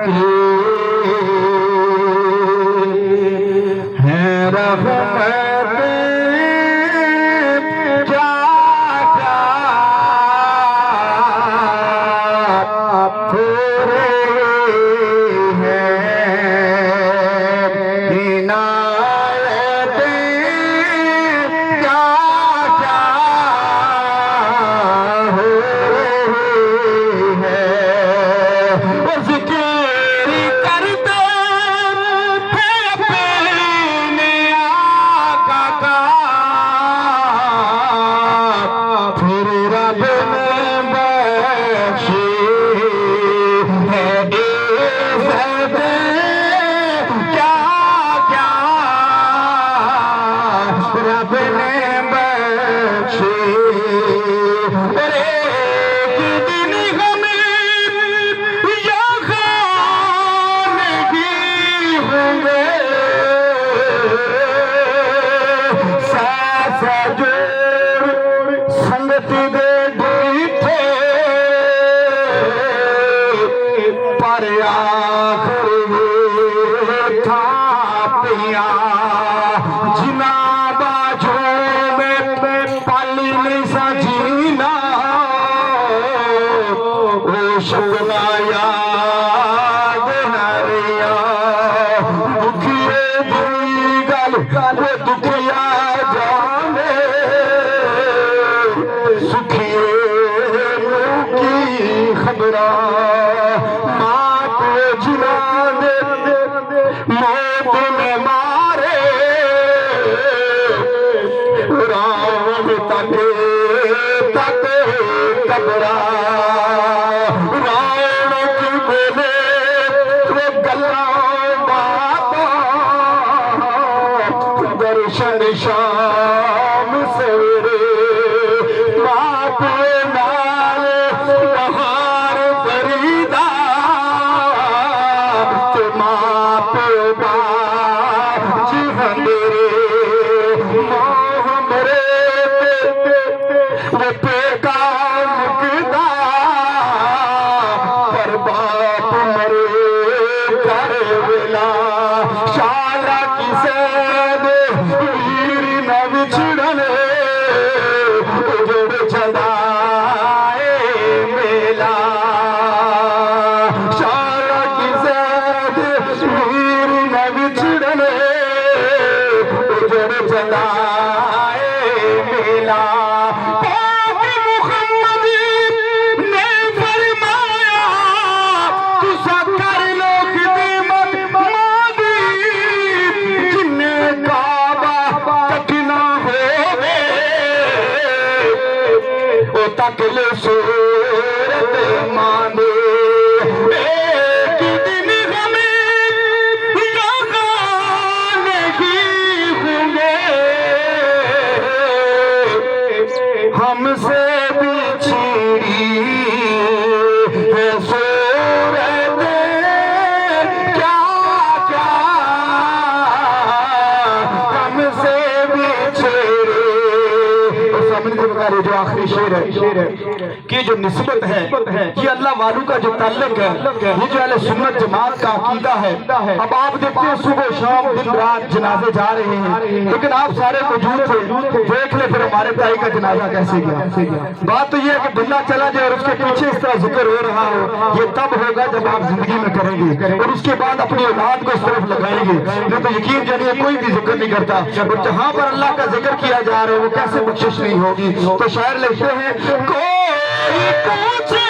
की है रहमत क्या क्या पूरे हैं इनायतें क्या क्या हो रही है। वो ज़िक्र करते हैं अपने आका का, फिर रब ने बख्शी है इज़्ज़त क्या क्या रब ने बख्शी। अरे एक दिन हमें यहाँ नहीं होंगे, साथ जोड़ संगति दे बैठे, पर आखिर था पिया जिना बाजों में पाली नहीं सजीना। ओ शुक्ला याद नरिया दुखिए दी गल वो दुखिया जाने, सुखिए की खबरा मां को जिना दे मौत में मारे, राम तके तके कबरा राम की बोले वो गल्ला बाता, दर्शन शाम सवेरे बाप नाल बहार फरीदा, ते माप बाजी हमेरे मोह मरे वो पेका मुकदा, पर बाप मरे कर वेला शाला किसे वीर न विछड़ने, उजड़ चलाए मेला शाला किसे वीर न विछड़ने, उजड़ चलाए मेला। पाक मुहम्मद ने फरमाया तुसा कर लो खिदमत मादी, जिन्ने काबा कठिना होवे ओ तक ले सूरत मांदे। एक दिन हमें यहाँ नहीं होंगे, हमसे बिछड़ी है सूरत क्या क्या हमसे बिछड़े। सामने जो आखिरी शेर है कि जो निस्बत है ये अल्लाह वालों का जो ताल्लुक है, ये जो अहले सुन्नत जमात का अकीदा है। अब आप देखते हैं सुबह शाम दिन रात जनाजे जा रहे हैं, लेकिन आप सारे मौजूद थे, देख ले फिर हमारे भाई का जनाजा कैसे गया। बात तो ये है कि बिल्ला चला जाए और उसके पीछे इस तरह जिक्र हो रहा हो, ये तब होगा जब आप जिंदगी में करेंगे और उसके बाद अपनी औलाद को इस तरफ लगाएंगे। नहीं तो यकीन जानिए कोई भी जिक्र नहीं करता, और जहां पर अल्लाह का जिक्र किया जा रहा है वो कैसे बख्शिश नहीं होगी। तो शायर लिखते हैं कोई पूछे